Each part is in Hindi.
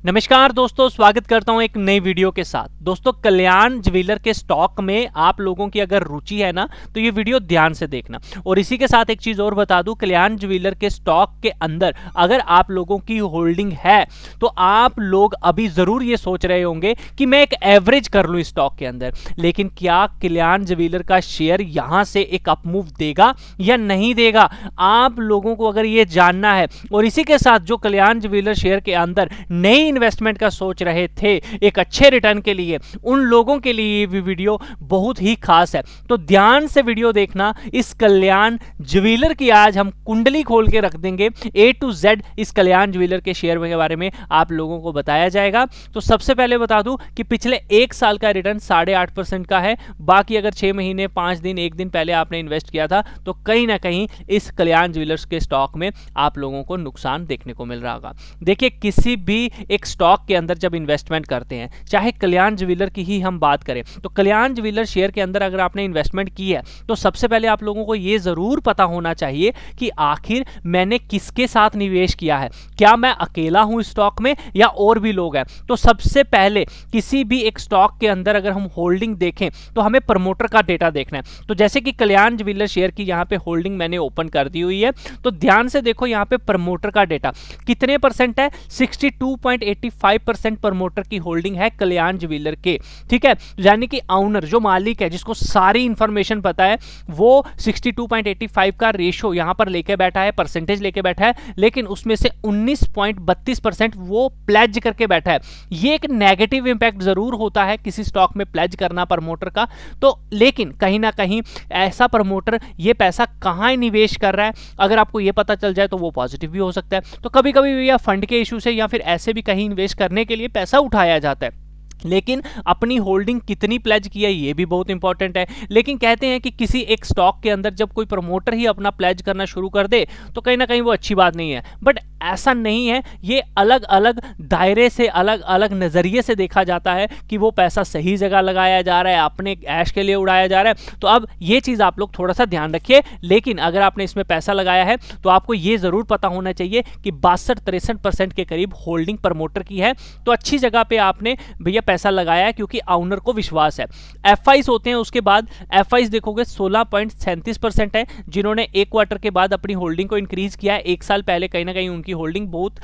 नमस्कार दोस्तों, स्वागत करता हूं एक नई वीडियो के साथ। दोस्तों, कल्याण ज्वेलर के स्टॉक में आप लोगों की अगर रुचि है ना, तो ये वीडियो ध्यान से देखना। और इसी के साथ एक चीज और बता दूं, कल्याण ज्वेलर के स्टॉक के अंदर अगर आप लोगों की होल्डिंग है तो आप लोग अभी जरूर ये सोच रहे होंगे कि मैं एक एवरेज कर लूं स्टॉक के अंदर। लेकिन क्या कल्याण ज्वेलर का शेयर यहां से एक अपमूव देगा या नहीं देगा, आप लोगों को अगर ये जानना है। और इसी के साथ जो कल्याण ज्वेलर शेयर के अंदर नई इन्वेस्टमेंट का सोच रहे थे एक अच्छे रिटर्न के लिए, उन लोगों के लिए ये वीडियो बहुत ही खास है। तो ध्यान से वीडियो देखना। इस कल्याण ज्वेलर की आज हम कुंडली खोल के रख देंगे, A to Z इस कल्याण ज्वेलर के शेयर के बारे में आप लोगों को बताया जाएगा। तो सबसे पहले बता दूं कि पिछले एक साल का रिटर्न 8.5% का है। बाकी अगर 6 महीने 5 दिन 1 दिन पहले आपने इन्वेस्ट किया था तो कहीं ना कहीं इस कल्याण ज्वेलर्स के स्टॉक में आप लोगों को नुकसान देखने को मिल रहा होगा। देखिए, किसी भी एक स्टॉक के अंदर जब इन्वेस्टमेंट करते हैं, चाहे कल्याण ज्वेलर की ही हम बात करें, तो कल्याण ज्वेलर शेयर के अंदर अगर आपने इन्वेस्टमेंट की है तो सबसे पहले आप लोगों को यह जरूर पता होना चाहिए कि आखिर मैंने किसके साथ निवेश किया है। क्या मैं अकेला हूं स्टॉक में या और भी लोग हैं। तो सबसे पहले किसी भी एक स्टॉक के अंदर अगर हम होल्डिंग देखें तो हमें प्रमोटर का डेटा देखना है। तो जैसे कि कल्याण ज्वेलर शेयर की यहां पे होल्डिंग मैंने ओपन कर दी हुई है, तो ध्यान से देखो यहां पे प्रमोटर का डेटा कितने परसेंट है। 62.85% प्रमोटर की होल्डिंग है कल्याण ज्वेलर के। ठीक है, यानी कि ऑनर जो मालिक है, जिसको सारी इंफॉर्मेशन पता है, वो 62.85 का रेशो यहां पर लेके बैठा है, परसेंटेज लेके बैठा है। लेकिन उसमें से 19.32% वो प्लेज करके बैठा है। ये एक नेगेटिव इंपैक्ट जरूर होता है किसी स्टॉक में प्लेज करना प्रमोटर का। तो लेकिन कहीं ना कहीं ऐसा प्रमोटर ये पैसा कहां निवेश कर रहा है, अगर आपको ये पता चल जाए तो वो पॉजिटिव भी हो सकता है। तो कभी कभी या फंड के इशू से या फिर ऐसे भी कहीं इन्वेस्ट करने के लिए पैसा उठाया जाता है। लेकिन अपनी होल्डिंग कितनी प्लेज किया ये भी बहुत इंपॉर्टेंट है। लेकिन कहते हैं कि किसी एक स्टॉक के अंदर जब कोई प्रमोटर ही अपना प्लेज करना शुरू कर दे तो कहीं ना कहीं वो अच्छी बात नहीं है। बट ऐसा नहीं है, ये अलग अलग दायरे से अलग अलग नजरिए से देखा जाता है कि वो पैसा सही जगह लगाया जा रहा है, अपने ऐश के लिए उड़ाया जा रहा है। तो अब ये चीज आप लोग थोड़ा सा ध्यान रखिए। लेकिन अगर आपने इसमें पैसा लगाया है तो आपको ये जरूर पता होना चाहिए कि 62-63% के करीब होल्डिंग प्रमोटर की है। तो अच्छी जगह पे आपने भैया पैसा लगाया है, क्योंकि ऑनर को विश्वास है। एफआईस होते हैं, उसके बाद एफआईस देखोगे 16.37% है, जिन्होंने एक क्वार्टर के बाद अपनी होल्डिंग को इंक्रीज किया है। एक साल पहले कहीं ना कहीं उनकी होल्डिंग बहुत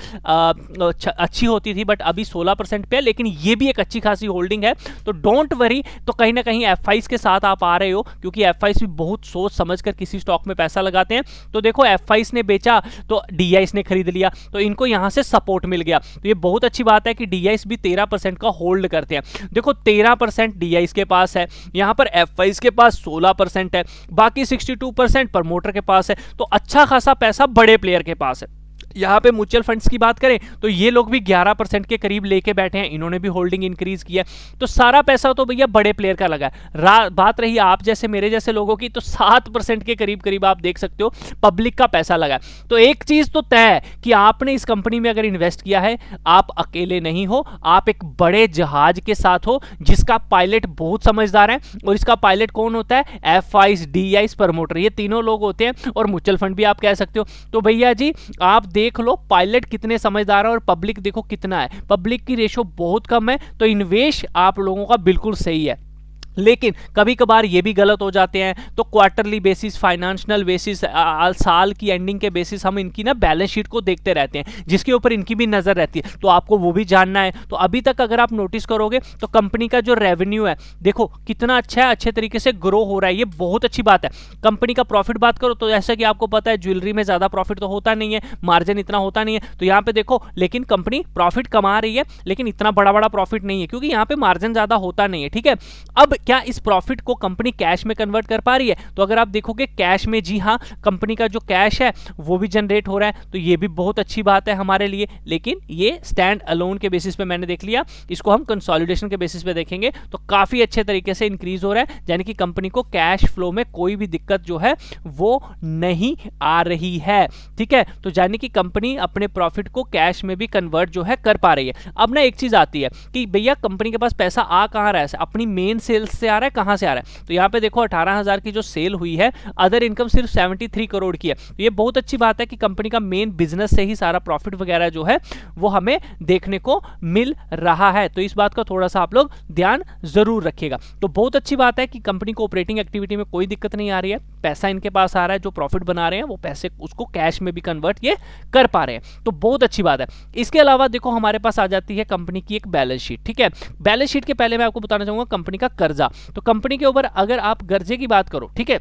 अच्छी होती थी, बट अभी 16% पे है। लेकिन ये भी एक अच्छी खासी होल्डिंग है, तो डोंट वरी। तो कहीं ना कहीं एफआईस के साथ आप आ रहे हो, क्योंकि एफआईस भी बहुत सोच समझकर किसी स्टॉक में पैसा लगाते हैं। तो देखो, एफआईस ने बेचा तो डीआईएस ने खरीद लिया, तो इनको यहां से सपोर्ट मिल गया। तो ये बहुत अच्छी बात है कि डीआईएस भी 13% का होल्ड करते हैं। देखो, 13% डीआईएस के पास है, यहां पर एफआईस के पास 16% है, बाकी 62% प्रमोटर के पास है। तो अच्छा खासा पैसा बड़े प्लेयर के पास है। यहाँ पे म्यूचुअल फंड्स की बात करें तो ये लोग भी 11% के करीब लेके बैठे हैं, इन्होंने भी होल्डिंग इंक्रीज किया। तो सारा पैसा तो भैया बड़े प्लेयर का लगा है। बात रही आप जैसे मेरे जैसे लोगों की, तो 7% के करीब करीब आप देख सकते हो पब्लिक का पैसा लगा है। तो एक चीज तो तय है कि आपने इस कंपनी में अगर इन्वेस्ट किया है, आप अकेले नहीं हो, आप एक बड़े जहाज के साथ हो जिसका पायलट बहुत समझदार है। और इसका पायलट कौन होता है? एफआईस, डीआईएस, प्रमोटर, ये तीनों लोग होते हैं। और म्यूचुअल फंड भी आप कह सकते हो। तो भैया जी, आप देख लो पायलट कितने समझदार है और पब्लिक देखो कितना है। पब्लिक की रेशो बहुत कम है, तो इन्वेस्ट आप लोगों का बिल्कुल सही है। लेकिन कभी कभार ये भी गलत हो जाते हैं। तो क्वार्टरली बेसिस, फाइनेंशियल बेसिस, साल की एंडिंग के बेसिस हम इनकी ना बैलेंस शीट को देखते रहते हैं, जिसके ऊपर इनकी भी नजर रहती है। तो आपको वो भी जानना है। तो अभी तक अगर आप नोटिस करोगे तो कंपनी का जो रेवेन्यू है देखो कितना अच्छा है, अच्छे तरीके से ग्रो हो रहा है, ये बहुत अच्छी बात है। कंपनी का प्रॉफिट बात करो तो जैसा कि आपको पता है, ज्वेलरी में ज्यादा प्रॉफिट तो होता नहीं है, मार्जिन इतना होता नहीं है। तो यहाँ पे देखो, लेकिन कंपनी प्रॉफिट कमा रही है, लेकिन इतना बड़ा बड़ा प्रॉफिट नहीं है, क्योंकि यहाँ पे मार्जिन ज्यादा होता नहीं है। ठीक है, अब क्या इस प्रॉफिट को कंपनी कैश में कन्वर्ट कर पा रही है? तो अगर आप देखोगे कैश में, जी हाँ, कंपनी का जो कैश है वो भी जनरेट हो रहा है। तो ये भी बहुत अच्छी बात है हमारे लिए। लेकिन ये स्टैंड अलोन के बेसिस पे मैंने देख लिया, इसको हम कंसोलिडेशन के बेसिस पे देखेंगे तो काफी अच्छे तरीके से इंक्रीज हो रहा है, यानी कि कंपनी को कैश फ्लो में कोई भी दिक्कत जो है वो नहीं आ रही है। ठीक है, तो यानी कि कंपनी अपने प्रॉफिट को कैश में भी कन्वर्ट जो है कर पा रही है। अब ना एक चीज आती है कि भैया कंपनी के पास पैसा आ कहां रहा है? अपनी मेन सेल्स से आ रहा है, कहां से आ रहा है? तो यहाँ पे देखो 18,000 की जो सेल हुई है, अदर इनकम सिर्फ 73 करोड़ की है। तो ये बहुत अच्छी बात है कि कंपनी का मेन बिजनेस से ही सारा प्रॉफिट वगैरह जो है वो हमें देखने को मिल रहा है। तो इस बात का थोड़ा सा आप लोग ध्यान जरूर रखिएगा। तो बहुत अच्छी बात है कि कंपनी को ऑपरेटिंग एक्टिविटी में कोई दिक्कत नहीं आ रही है, पैसा इनके पास आ रहा है, जो प्रॉफिट बना रहे हैं वो पैसे उसको कैश में भी कन्वर्ट ये कर पा रहे हैं। तो बहुत अच्छी बात है। इसके अलावा देखो हमारे पास आ जाती है कंपनी की एक बैलेंस शीट। ठीक है, बैलेंस शीट के पहले मैं आपको बताना चाहूंगा कंपनी का कर्जा। तो कंपनी के ऊपर अगर आप कर्जे की बात करो, ठीक है,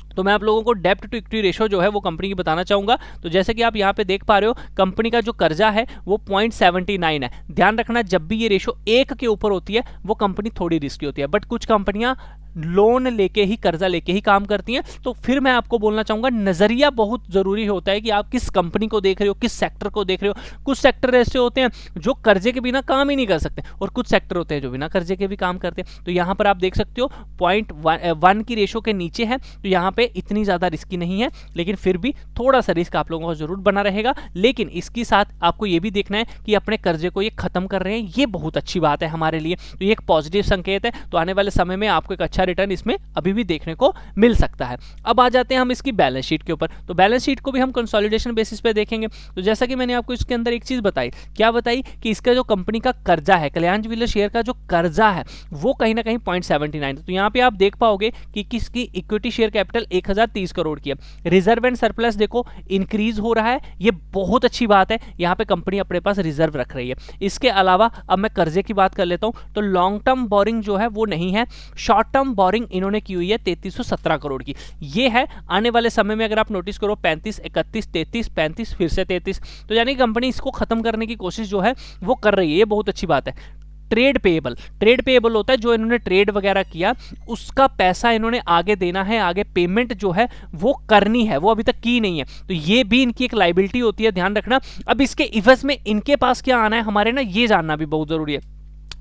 तो मैं आप लोगों को डेब्ट टू इक्विटी रेशो जो है वो कंपनी की बताना चाहूंगा। तो जैसे कि आप यहां पे देख पा रहे हो कंपनी का जो कर्जा है वो 0.79 है। ध्यान रखना जब भी ये रेशो 1 के ऊपर होती है वो कंपनी थोड़ी रिस्की होती है, बट कुछ कंपनियां लोन लेके ही, कर्जा लेके ही काम करती हैं। तो फिर मैं आपको बोलना चाहूंगा नजरिया बहुत जरूरी होता है कि आप किस कंपनी को देख रहे हो, किस सेक्टर को देख रहे हो। कुछ सेक्टर ऐसे होते हैं जो कर्जे के बिना काम ही नहीं कर सकते और कुछ सेक्टर होते हैं जो बिना कर्जे के भी काम करते हैं। तो यहां पर आप देख सकते हो 0.1 की रेशो के नीचे है, तो यहां पे इतनी ज्यादा रिस्की नहीं है, लेकिन फिर भी थोड़ा सा रिस्क आप लोगों को जरूर बना रहेगा। लेकिन इसके साथ आपको यह भी देखना है कि अपने कर्जे को ये खत्म कर रहे हैं, ये बहुत अच्छी बात है हमारे लिए। तो ये एक पॉजिटिव संकेत है। तो आने वाले समय में आपको एक अच्छा रिटर्न इसमें अभी भी देखने को मिल सकता है। अब आ जाते हैं हम इसकी बैलेंस शीट के ऊपर। तो बैलेंस शीट को भी हम कंसोलिडेशन बेसिस पे देखेंगे। तो जैसा कि मैंने आपको इसके अंदर एक चीज बताई, क्या बताई कि इसका जो कंपनी का कर्जा है, कल्याण ज्वेलर शेयर का जो कर्जा है वो कहीं ना कहीं 0.79। तो यहां पे आप देख पाओगे कि किसकी इक्विटी शेयर कैपिटल 1030 करोड़ की है। रिजर्व एंड सरप्लस देखो इंक्रीज हो रहा है, ये बहुत अच्छी बात है। यहां पे कंपनी अपने पास रिजर्व रख रही है। इसके अलावा अब मैं कर्जे की बात कर लेता हूं, तो लॉन्ग टर्म बोरिंग जो है वो नहीं है, शॉर्ट टर्म बोरिंग इन्होंने की हुई है 3317 करोड़ की। ये है आने वाले समय में अगर आप नोटिस करो 35, 31, 33, 35 फिर से 33, तो यानी कंपनी इसको खत्म करने की कोशिश जो है वो कर रही है। ये बहुत अच्छी बात है। ट्रेड पेएबल होता है जो इन्होंने ट्रेड वगैरह किया उसका पैसा इन्होंने आगे देना है, आगे पेमेंट जो है वो करनी है, वो अभी तक की नहीं है। तो ये भी इनकी एक लायबिलिटी होती है, ध्यान रखना। अब इसके इवज में इनके पास क्या आना है हमारे ना, ये जानना भी बहुत जरूरी है।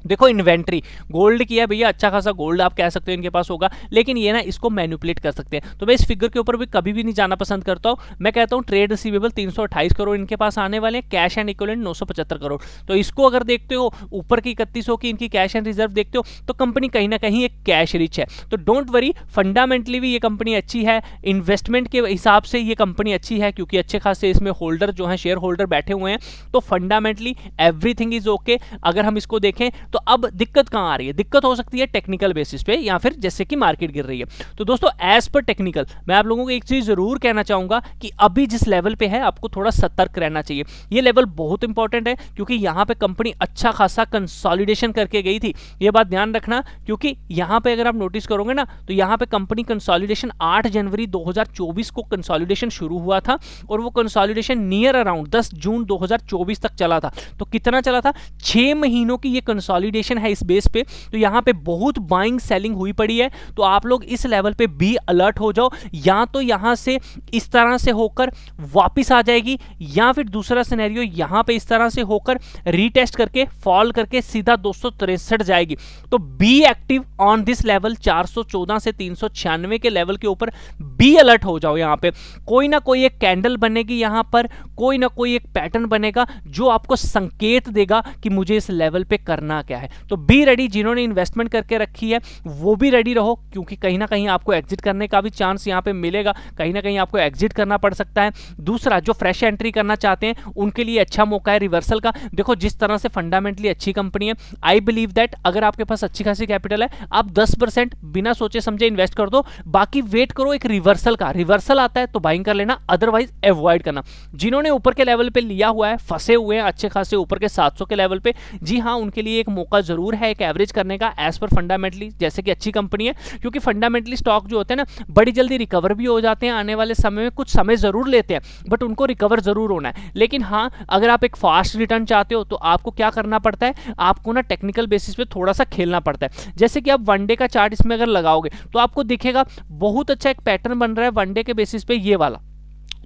देखो इन्वेंट्री गोल्ड की है भैया, अच्छा खासा गोल्ड आप कह सकते हो इनके पास होगा, लेकिन ये ना इसको मैनिपुलेट कर सकते हैं। तो मैं इस फिगर के ऊपर भी कभी भी नहीं जाना पसंद करता हूं। मैं कहता हूं ट्रेड रिसीवेबल 328 करोड़ इनके पास आने वाले हैं, कैश एंड इक्विवेलेंट 975 करोड़। तो इसको अगर देखते हो ऊपर की 3100 की इनकी कैश एंड रिजर्व देखते हो तो कंपनी कहीं ना कहीं एक कैश रिच है। तो डोंट वरी, फंडामेंटली भी ये कंपनी अच्छी है, इन्वेस्टमेंट के हिसाब से ये कंपनी अच्छी है क्योंकि अच्छे खासे इसमें होल्डर जो है शेयर होल्डर बैठे हुए हैं। तो फंडामेंटली एवरीथिंग इज ओके। अगर हम इसको देखें तो अब दिक्कत कहां आ रही है, दिक्कत हो सकती है टेक्निकल बेसिस पे या फिर जैसे कि मार्केट गिर रही है। तो दोस्तों एज पर टेक्निकल मैं आप लोगों को एक चीज जरूर कहना चाहूंगा कि अभी जिस लेवल पे है आपको थोड़ा सतर्क रहना चाहिए। ये लेवल बहुत इंपॉर्टेंट है क्योंकि यहां पे कंपनी अच्छा खासा कंसोलिडेशन करके गई थी, ये बात ध्यान रखना। क्योंकि यहां पे अगर आप नोटिस करोगे ना तो यहां पे कंपनी कंसोलिडेशन 8 जनवरी 2024 को कंसोलिडेशन शुरू हुआ था और वो कंसोलिडेशन नियर अराउंड 10 जून 2024 तक चला था। तो कितना चला था, 6 महीनों की ये कंसोलिडेशन है इस बेस पे। तो यहां पे बहुत बाइंग सेलिंग हुई पड़ी है। तो आप लोग इस लेवल पे भी अलर्ट हो जाओ, या तो यहां से इस तरह से होकर वापस आ जाएगी या फिर दूसरा सिनेरियो यहां पे इस तरह से होकर रीटेस्ट करके फॉल करके सीधा 263 जाएगी। तो be active on this level 414 से 396 के लेवल के ऊपर बी अलर्ट हो जाओ। यहां पे कोई ना कोई एक कैंडल बनेगी, यहां पर कोई ना कोई एक पैटर्न बनेगा जो आपको संकेत देगा कि मुझे इस लेवल पे करना क्या है। तो बी रेडी, जिन्होंने इन्वेस्टमेंट करके रखी है वो भी रेडी रहो क्योंकि कहीं ना कहीं आपको एग्जिट करने का भी चांस यहां पे मिलेगा, कहीं ना कहीं आपको एग्जिट करना पड़ सकता है। दूसरा, जो फ्रेश एंट्री करना चाहते हैं उनके लिए अच्छा मौका है रिवर्सल का। देखो जिस तरह से फंडामेंटली अच्छी कंपनी है, आई बिलीव दैट अगर आपके पास अच्छी खासी कैपिटल है आप 10% बिना सोचे समझे इन्वेस्ट कर दो, बाकी वेट करो एक रिवर्सल का। रिवर्सल आता है तो बाइंग कर लेना, अदरवाइज अवॉइड करना। जिन्होंने ऊपर के लेवल पे लिया हुआ है, फंसे हुए हैं अच्छे खासे ऊपर के 700 के लेवल पे, जी हाँ उनके लिए एक मौका जरूर है एक एवरेज करने का एज पर फंडामेंटली, जैसे कि अच्छी कंपनी है। क्योंकि फंडामेंटली स्टॉक जो होते हैं ना बड़ी जल्दी रिकवर भी हो जाते हैं आने वाले समय में, कुछ समय जरूर लेते हैं बट उनको रिकवर जरूर होना है। लेकिन हाँ अगर आप एक फास्ट रिटर्न चाहते हो तो आपको क्या करना पड़ता है, आपको ना टेक्निकल बेसिस पे थोड़ा सा खेलना पड़ता है। जैसे कि आप वनडे का चार्ट इसमें अगर लगाओगे तो आपको दिखेगा बहुत अच्छा एक पैटर्न बन रहा है वनडे के बेसिस पे, ये वाला।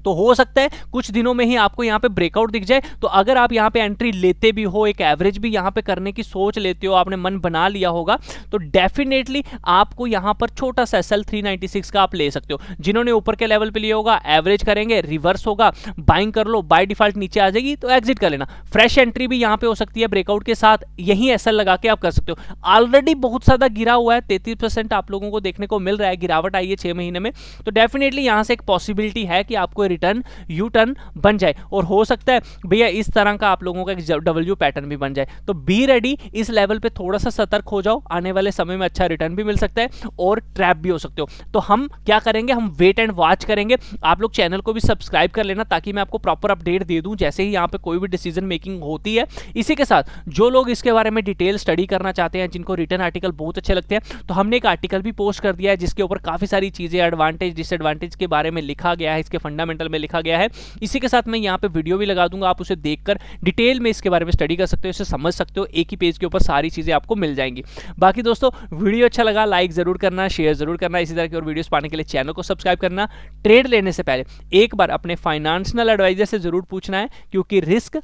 तो हो सकता है कुछ दिनों में ही आपको यहाँ पे ब्रेकआउट दिख जाए। तो अगर आप यहाँ पे एंट्री लेते भी हो, एक एवरेज भी यहाँ पे करने की सोच लेते हो, आपने मन बना लिया होगा, तो डेफिनेटली आपको यहाँ पर छोटा सा SL 396 का आप ले सकते हो। जिन्होंने ऊपर के लेवल पे लिया होगा, एवरेज करेंगे, रिवर्स होगा, बाइंग कर लो, बाय डिफॉल्ट नीचे आ जाएगी तो एग्जिट कर लेना। फ्रेश एंट्री भी यहाँ पे हो सकती है ब्रेकआउट के साथ, यही SL लगा के आप कर सकते हो। ऑलरेडी बहुत ज्यादा गिरा हुआ है, 33% आप लोगों को देखने को मिल रहा है, गिरावट आई है 6 महीने में, तो डेफिनेटली यहाँ से एक पॉसिबिलिटी है कि आपको रिटर्न यू टर्न बन जाए, और हो सकता है भैया इस तरह का आप लोगों का एक डब्ल्यू पैटर्न भी बन जाए। तो बी रेडी, इस लेवल पे थोड़ा सा सतर्क हो जाओ, आने वाले समय में अच्छा रिटर्न भी मिल सकता है और ट्रैप भी हो सकते हो। तो हम क्या करेंगे, हम वेट एंड वॉच करेंगे। आप लोग चैनल को भी सब्सक्राइब कर लेना ताकि मैं आपको प्रॉपर अपडेट दे दूं जैसे ही यहाँ पे कोई भी डिसीजन मेकिंग होती है। इसी के साथ जो लोग इसके बारे में डिटेल स्टडी करना चाहते हैं, जिनको रिटर्न आर्टिकल बहुत अच्छे लगते हैं, तो हमने एक आर्टिकल भी पोस्ट कर दिया है जिसके ऊपर काफी सारी चीजें, एडवांटेज डिसएडवांटेज के बारे में लिखा गया है, इसके फंडामेंटल में लिखा गया है। इसी के साथ मैं यहाँ पे वीडियो भी लगा दूंगा, आप उसे देखकर डिटेल में इसके बारे में स्टडी कर सकते हो, इसे समझ सकते हो, एक ही पेज के ऊपर सारी चीजें आपको मिल जाएंगी। बाकी दोस्तों वीडियो अच्छा लगा लाइक जरूर करना, शेयर जरूर करना, इसी तरह की और वीडियोस पाने के लिए चैनल को सब्सक्राइब करना। ट्रेड लेने से पहले एक बार अपने फाइनेंशियल एडवाइजर से जरूर पूछना है, क्योंकि रिस्क